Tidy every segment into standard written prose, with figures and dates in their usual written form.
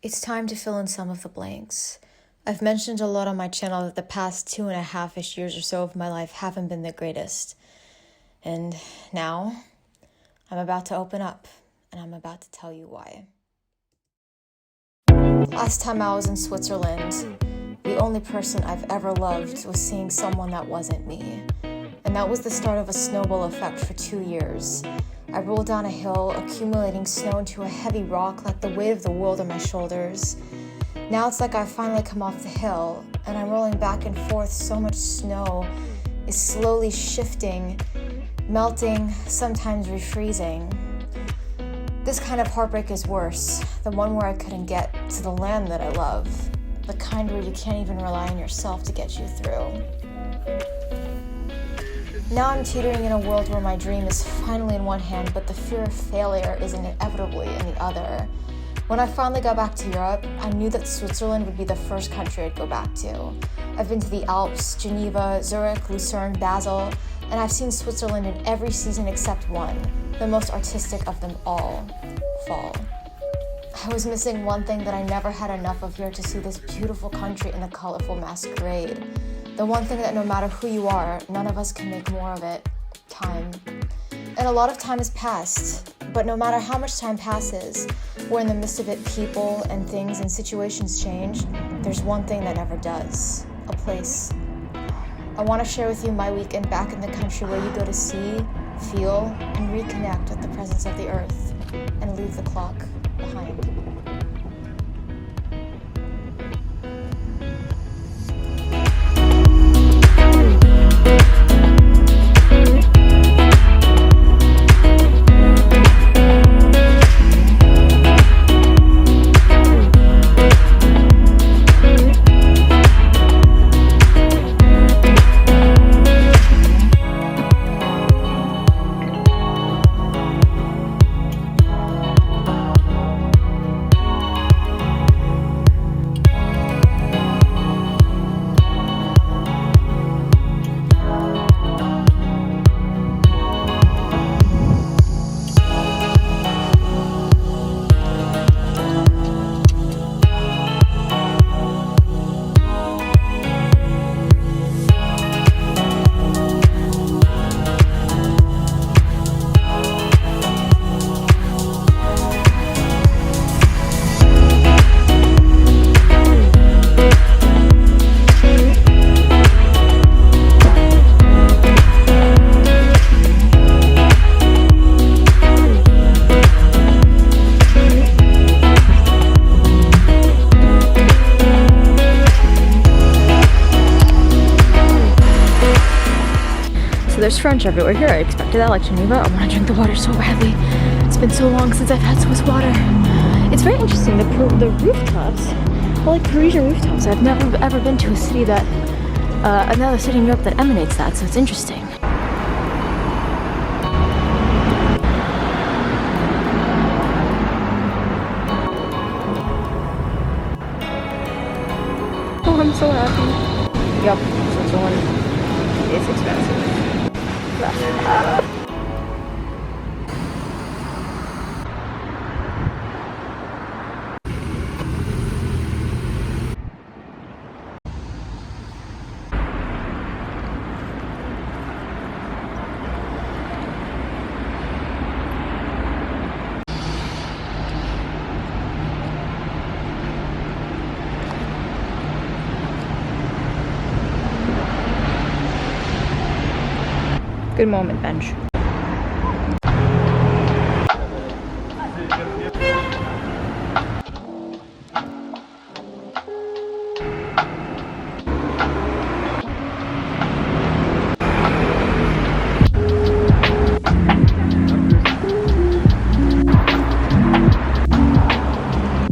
It's time to fill in some of the blanks. I've mentioned a lot on my channel that the past 2.5-ish years or so of my life haven't been the greatest. And now, I'm about to open up, and I'm about to tell you why. Last time I was in Switzerland, the only person I've ever loved was seeing someone that wasn't me. And that was the start of a snowball effect for 2 years. I rolled down a hill, accumulating snow into a heavy rock like the weight of the world on my shoulders. Now it's like I've finally come off the hill, and I'm rolling back and forth. So much snow is slowly shifting, melting, sometimes refreezing. This kind of heartbreak is worse, the one where I couldn't get to the land that I love, the kind where you can't even rely on yourself to get you through. Now I'm teetering in a world where my dream is finally in one hand, but the fear of failure is inevitably in the other. When I finally got back to Europe, I knew that Switzerland would be the first country I'd go back to. I've been to the Alps, Geneva, Zurich, Lucerne, Basel, and I've seen Switzerland in every season except one, the most artistic of them all, fall. I was missing one thing that I never had enough of here to see this beautiful country in a colorful masquerade. The one thing that no matter who you are, none of us can make more of it: time. And a lot of time has passed, but no matter how much time passes, we're in the midst of it. People and things and situations change. There's one thing that never does: a place. I want to share with you my weekend back in the country where you go to see, feel, and reconnect with the presence of the earth and leave the clock behind. There's French everywhere here. I expected that, like Geneva. I want to drink the water so badly. It's been so long since I've had Swiss water. It's very interesting. The rooftops are like Parisian rooftops. I've never ever been to a city that, another city in Europe that emanates that, so it's interesting. Oh, I'm so happy. Yup, Switzerland is expensive. Good moment, bench.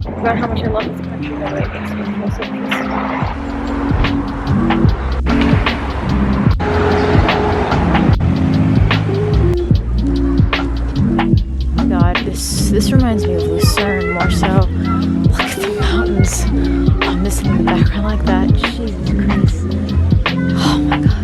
About how much I love this country, by the way, it makes me feel so peaceful. This reminds me of Lucerne more so. Look at the mountains. I'm missing in the background like that. Jesus Christ. Oh my god.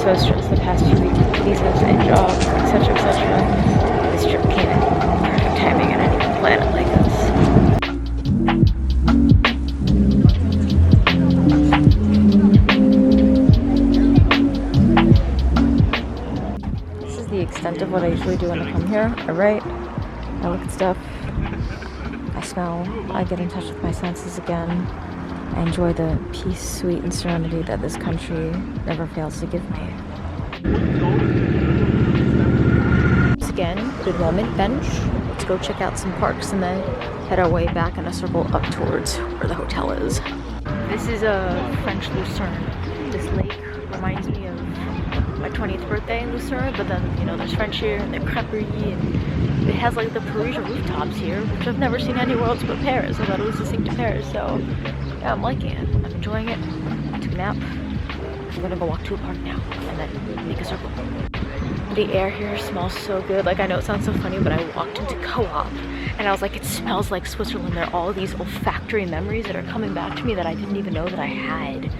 so stressed the past few weeks. These have a job, etc., etc. This trip came in perfect timing, and I didn't even plan it like this. This is the extent of what I usually do when I come here. I write, I look at stuff, I smell, I get in touch with my senses again. I enjoy the peace, sweet, and serenity that this country never fails to give me. Once again, good moment bench. Let's go check out some parks and then head our way back in a circle up towards where the hotel is. This is a French Lucerne. This lake reminds me of my 20th birthday in Lucerne, but then, you know, there's French here and there's creperie, and it has like the Parisian rooftops here, which I've never seen anywhere else but Paris. I thought it was distinct to Paris, so yeah, I'm liking it. I'm enjoying it. I took a nap. I'm gonna go walk to a park now and then make a circle. The air here smells so good. Like, I know it sounds so funny, but I walked into Co-op and I was like, it smells like Switzerland. There are all these olfactory memories that are coming back to me that I didn't even know that I had.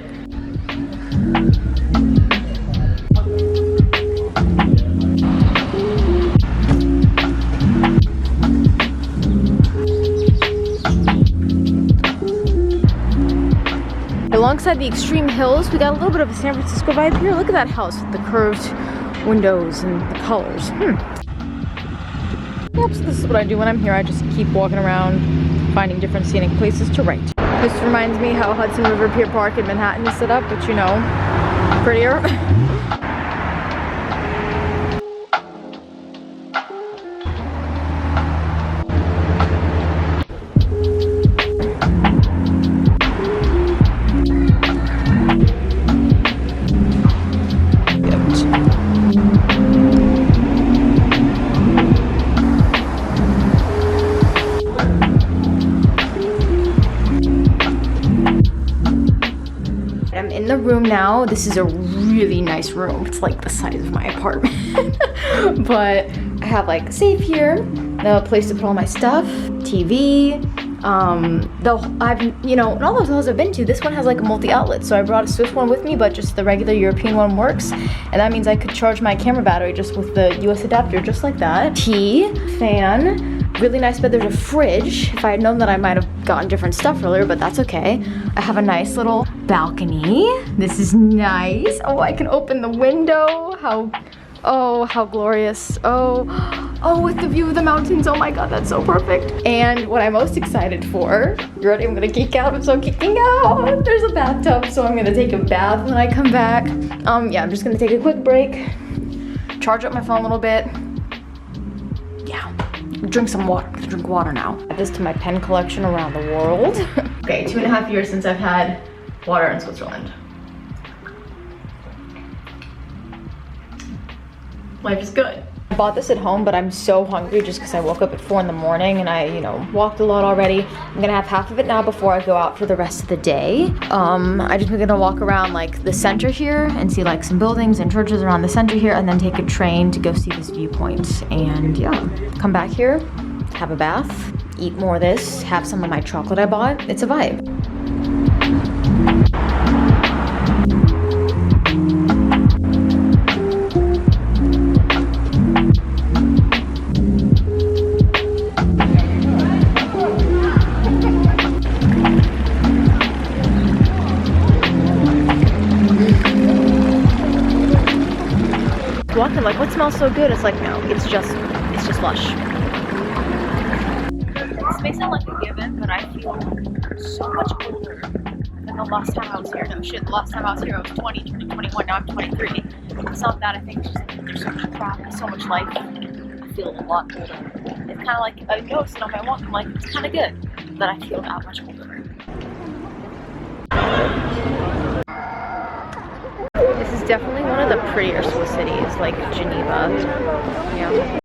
Alongside the extreme hills, we got a little bit of a San Francisco vibe here. Look at that house with the curved windows and the colors. Yep, so this is what I do when I'm here. I just keep walking around, finding different scenic places to write. This reminds me how Hudson River Pier Park in Manhattan is set up, but you know, prettier. In the room now. This is a really nice room. It's like the size of my apartment. But I have like a safe here, the place to put all my stuff, TV. Though I've, you know, in all those hotels I've been to, this one has like a multi-outlet. So I brought a Swiss one with me, but just the regular European one works. And that means I could charge my camera battery just with the US adapter, just like that. Tea, fan. Really nice bed. There's a fridge. If I had known that, I might have gotten different stuff earlier, but that's okay. I have a nice little balcony. This is nice. Oh, I can open the window. How glorious. Oh, with the view of the mountains. Oh my God, that's so perfect. And what I'm most excited for, you ready? I'm gonna geek out. I'm so geeking out. There's a bathtub, so I'm gonna take a bath when I come back. Yeah, I'm just gonna take a quick break, charge up my phone a little bit. Yeah. Drink some water. I'm gonna drink water now. Add this to my pen collection around the world. Okay, 2.5 years since I've had water in Switzerland. Life is good. I bought this at home, but I'm so hungry just because I woke up at 4 in the morning and I, you know, walked a lot already. I'm gonna have half of it now before I go out for the rest of the day. I just gonna walk around like the center here and see like some buildings and churches around the center here, and then take a train to go see this viewpoint. And yeah, come back here, have a bath, eat more of this, have some of my chocolate I bought. It's a vibe. Walking like, what smells so good? It's like, no, it's just lush. This may sound like a given, but I feel so much older than the last time I was here. No shit, the last time I was here I was 20, turning 21, now I'm 23. It's not that, I think it's just there's so much crap, so much life. I feel a lot older. It's kind of like, I noticed it on my walk, I'm like, it's kind of good that I feel that much older. This is definitely one of the prettier Swiss cities, like Geneva. Yeah.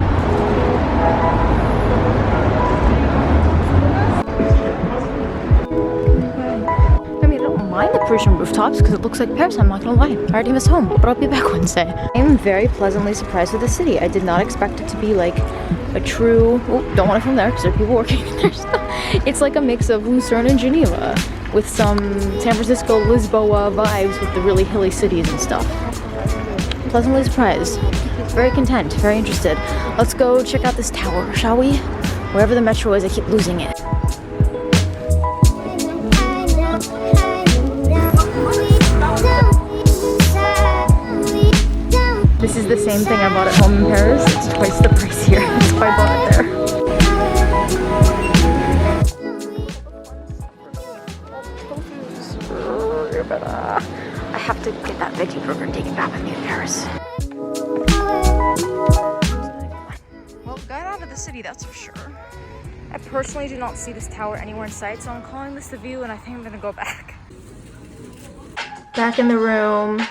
I mean, I don't mind the Parisian rooftops because it looks like Paris, I'm not gonna lie. I already miss home, but I'll be back Wednesday. I am very pleasantly surprised with the city. I did not expect it to be like a true, oh, don't want to film there because there are people working there. It's like a mix of Lucerne and Geneva, with some San Francisco, Lisboa vibes with the really hilly cities and stuff. pleasantly surprised. Very content, very interested. Let's go check out this tower, shall we? Wherever the metro is, I keep losing it. This is the same thing I bought at home in Paris. It's twice the price here. That's why I bought it there. I have to get that veggie burger and take it back with me in Paris. Well, got out of the city, that's for sure. I personally do not see this tower anywhere in sight, so I'm calling this the view, and I think I'm gonna go back. Back in the room,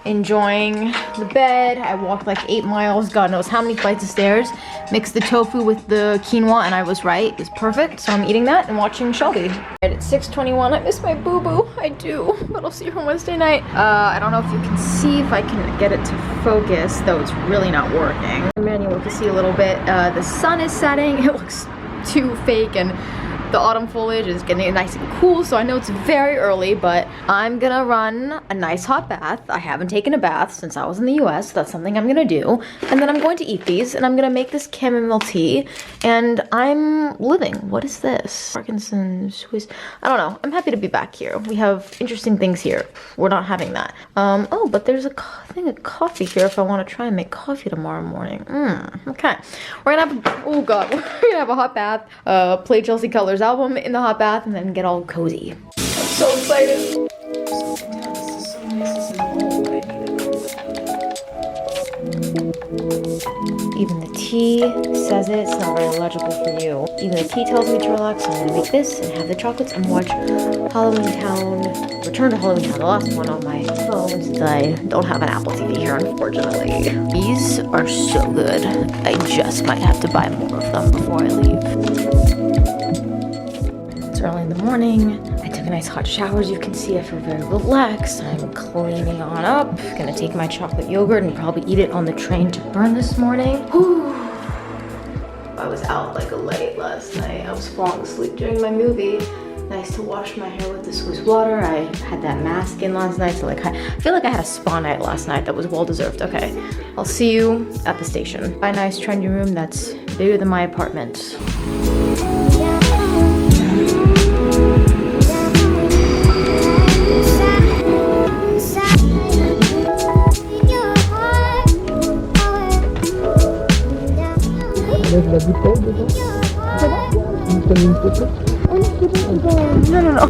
enjoying the bed. I walked like 8 miles, God knows how many flights of stairs. Mixed the tofu with the quinoa, and I was right. It's perfect, so I'm eating that and watching Shelby. At 6:21, I miss my boo-boo. I do, but I'll see her on Wednesday night. I don't know if you can see if I can get it to focus, though it's really not working. Manual, you can see a little bit. The sun is setting. It looks too fake, and the autumn foliage is getting nice and cool, so I know it's very early, but I'm gonna run a nice hot bath. I haven't taken a bath since I was in the US, so that's something I'm gonna do. And then I'm going to eat these, and I'm gonna make this chamomile tea, and I'm living. What is this? Parkinson's, Swiss, I don't know. I'm happy to be back here. We have interesting things here. We're not having that. Oh, but there's a thing of coffee here if I wanna try and make coffee tomorrow morning. Okay. We're gonna have, oh God, we're gonna have a hot bath, play Chelsea Colors album in the hot bath, and then get all cozy. I'm so excited. Even the tea says it. It's not very legible for you. Even the tea tells me to relax, so I'm gonna make this and have the chocolates and watch Halloween Town. Return to Halloween Town, the last one on my phone, since I don't have an Apple TV here, unfortunately. These are so good. I just might have to buy more of them before I leave. Early in the morning. I took a nice hot shower. As you can see, I feel very relaxed. I'm cleaning on up. Gonna take my chocolate yogurt and probably eat it on the train to Bern this morning. Whew. I was out like a light last night. I was falling asleep during my movie. Nice to wash my hair with the Swiss water. I had that mask in last night, so like I feel like I had a spa night last night that was well deserved. Okay, I'll see you at the station. Buy a nice trendy room that's bigger than my apartment. No.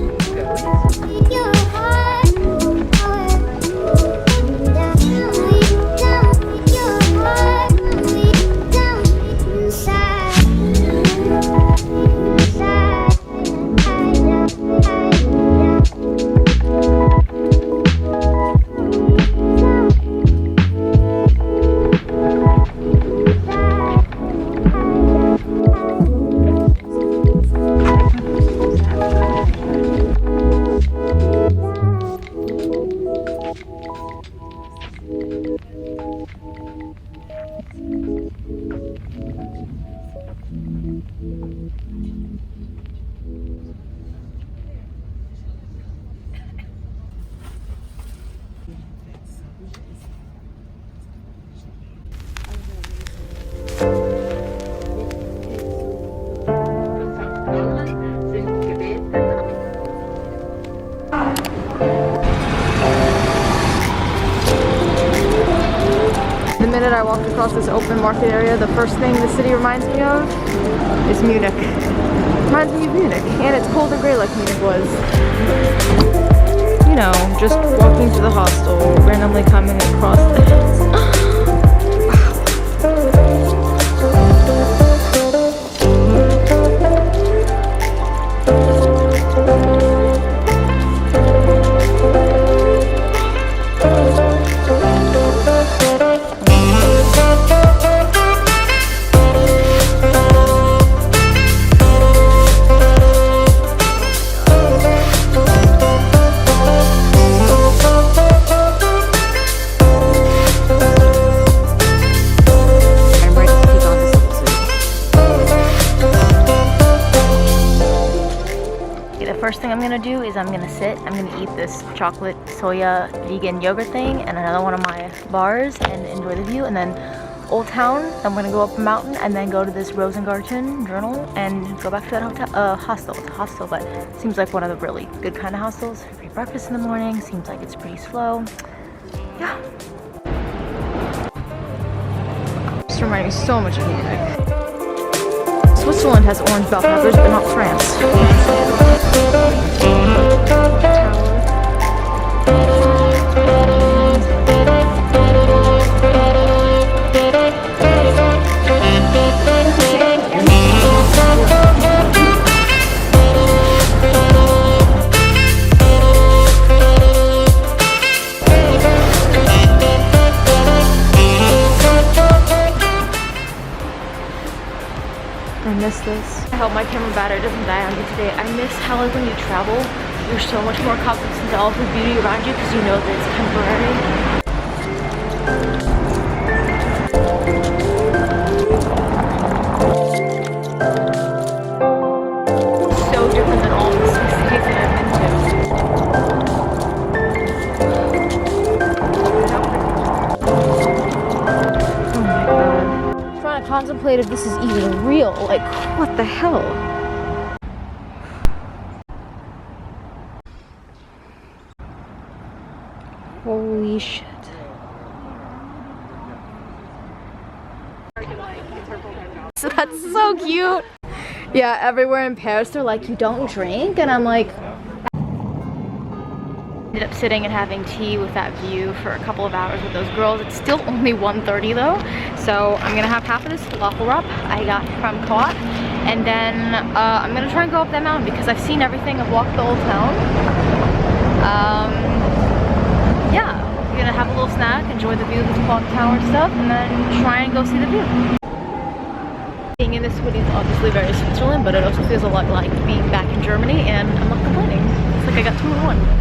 The minute I walked across this open market area, the first thing the city reminds me of is Munich. Reminds me of Munich, and it's cold and gray like Munich was. You know, just walking to the hostel, randomly coming across this. I'm gonna do is I'm gonna eat this chocolate soya vegan yogurt thing and another one of my bars and enjoy the view. And then Old Town, I'm gonna go up a mountain and then go to this Rosengarten journal and go back to that hotel, hostel. It's a hostel, but it seems like one of the really good kind of hostels. Free breakfast in the morning, seems like it's pretty slow. Yeah. This reminded me so much of Munich. Switzerland has orange bell peppers, but not France. I miss this. I hope my camera battery doesn't die on me today. I miss how like when you travel, you're so much more cognizant to all of the beauty around you because you know that it's temporary. So different than all the cities that I've been to. Oh my god. I'm trying to contemplate if this is even real. Like, what the hell? Holy shit. So that's so cute. Yeah, everywhere in Paris they're like, you don't drink, and I'm like, ended up sitting and having tea with that view for a couple of hours with those girls. It's still only 1:30 though, so I'm gonna have half of this falafel wrap I got from Co-op, and then I'm gonna try and go up that mountain because I've seen everything. I've walked the old town. Yeah, I'm gonna have a little snack, enjoy the view of this clock tower and stuff, and then try and go see the view. Being in this city is obviously very Switzerland, but it also feels a lot like being back in Germany, and I'm not complaining. It's like I got 2 in 1.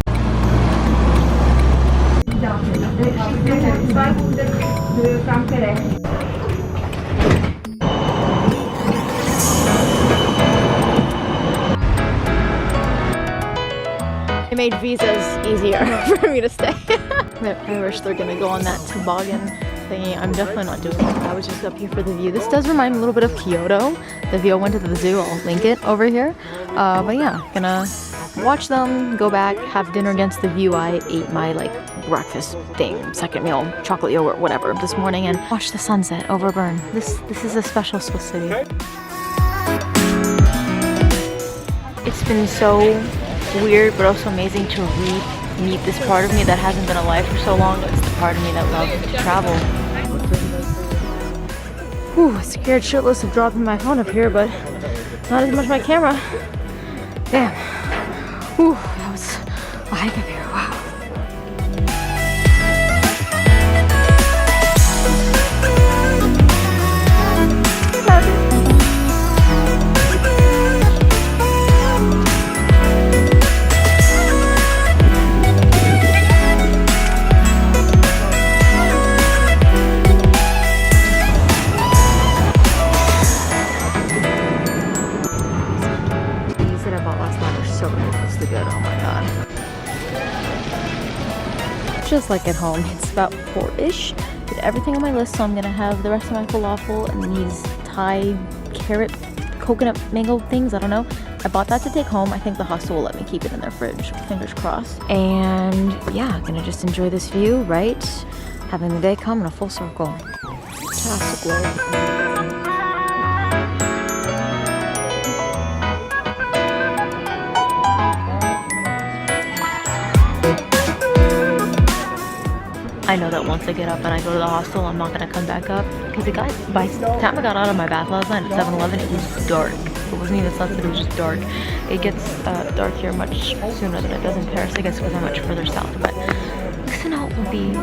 It made visas easier for me to stay. I wish they're gonna go on that toboggan thingy. I'm definitely not doing it. I was just up here for the view. This does remind me a little bit of Kyoto. The view I went to the zoo, I'll link it over here. But yeah, gonna watch them, go back, have dinner against the view. I ate my like breakfast thing, second meal, chocolate yogurt, whatever, this morning, and watch the sunset over Bern. This is a special Swiss city. It's been so weird but also amazing to meet this part of me that hasn't been alive for so long. It's the part of me that loves to travel. Whew, scared shitless of dropping my phone up here, but not as much my camera. Damn. Whew, that was a hike up here. Wow. Just like at home. It's about 4-ish. Did everything on my list, so I'm gonna have the rest of my falafel and these Thai carrot coconut mango things. I don't know. I bought that to take home. I think the hostel will let me keep it in their fridge. Fingers crossed. And yeah, I'm gonna just enjoy this view, right? Having the day come in a full circle. Fantastic way. I know that once I get up and I go to the hostel, I'm not gonna come back up because by the time I got out of my bath last night at 7-Eleven, it was dark. It wasn't even sunset, it was just dark. It gets dark here much sooner than it does in Paris, I guess, because I'm much further south. But Luxembourg will be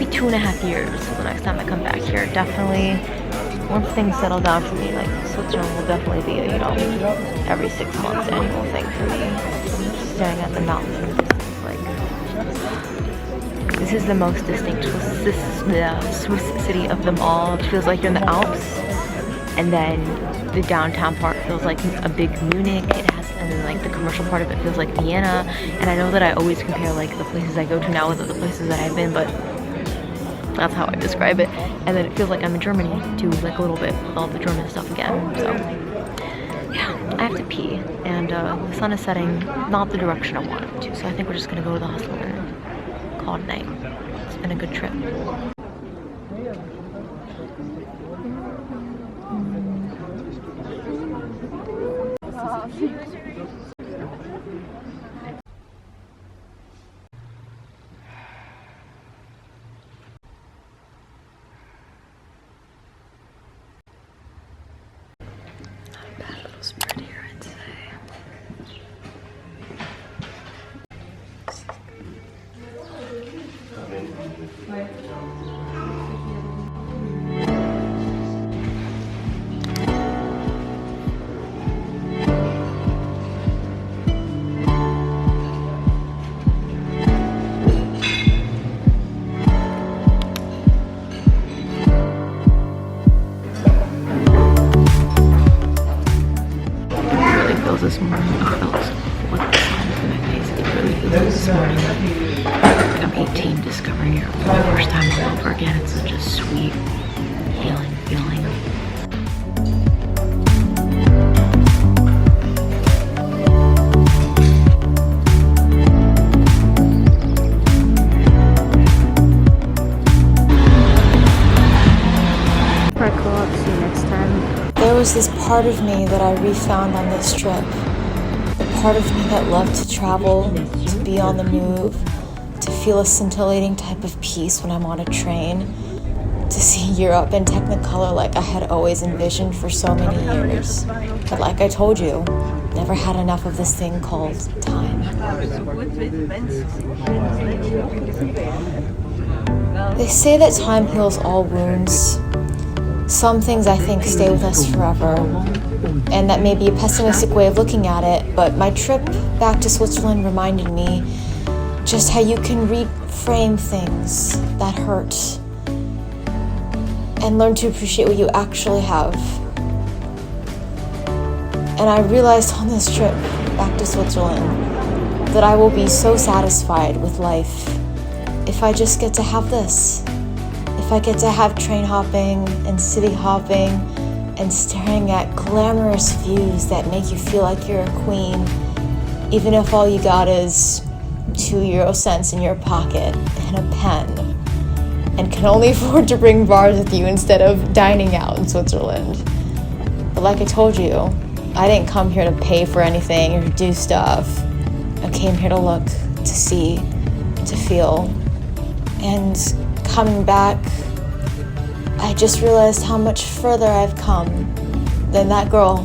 2.5 years till the next time I come back here. Definitely, once things settle down for me, like Switzerland will definitely be a, every 6 months annual thing for me. Staring at the mountains in the distance, like. This is the most distinct Swiss city of them all. It feels like you're in the Alps, and then the downtown part feels like a big Munich. It has, and then like like the commercial part of it feels like Vienna, and I know that I always compare like the places I go to now with the places that I've been, but that's how I describe it. And then it feels like I'm in Germany too, like a little bit with all the German stuff again. So yeah, I have to pee, and the sun is setting not the direction I want it to, so I think we're just gonna go to the hostel and call it a night. It's been a good trip. Bad little spread here, I'd say. This morning, what the sun to my face, it really feels this morning. Like I'm 18 discovering it for the first time all over again. It's such a sweet, healing feeling. Alright, cool. I'll see you next time. There was this part of me that I refound on this trip. The part of me that loved to travel, to be on the move, to feel a scintillating type of peace when I'm on a train, to see Europe in Technicolor like I had always envisioned for so many years. But like I told you, never had enough of this thing called time. They say that time heals all wounds. Some things I think stay with us forever, and that may be a pessimistic way of looking at it, but my trip back to Switzerland reminded me just how you can reframe things that hurt and learn to appreciate what you actually have. And I realized on this trip back to Switzerland that I will be so satisfied with life if I just get to have this. If I get to have train hopping and city hopping and staring at glamorous views that make you feel like you're a queen, even if all you got is 2 Euro-cents in your pocket and a pen, and can only afford to bring bars with you instead of dining out in Switzerland. But like I told you, I didn't come here to pay for anything or to do stuff. I came here to look, to see, to feel. And coming back, I just realized how much further I've come than that girl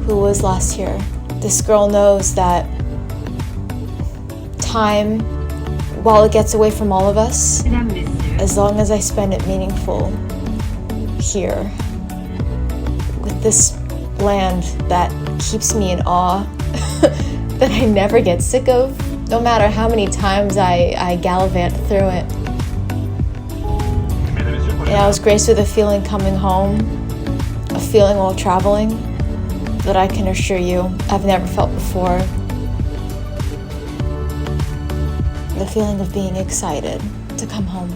who was last year. This girl knows that time, while it gets away from all of us, as long as I spend it meaningful here, with this land that keeps me in awe, that I never get sick of, no matter how many times I gallivant through it. And I was graced with a feeling coming home, a feeling while traveling, that I can assure you I've never felt before. The feeling of being excited to come home.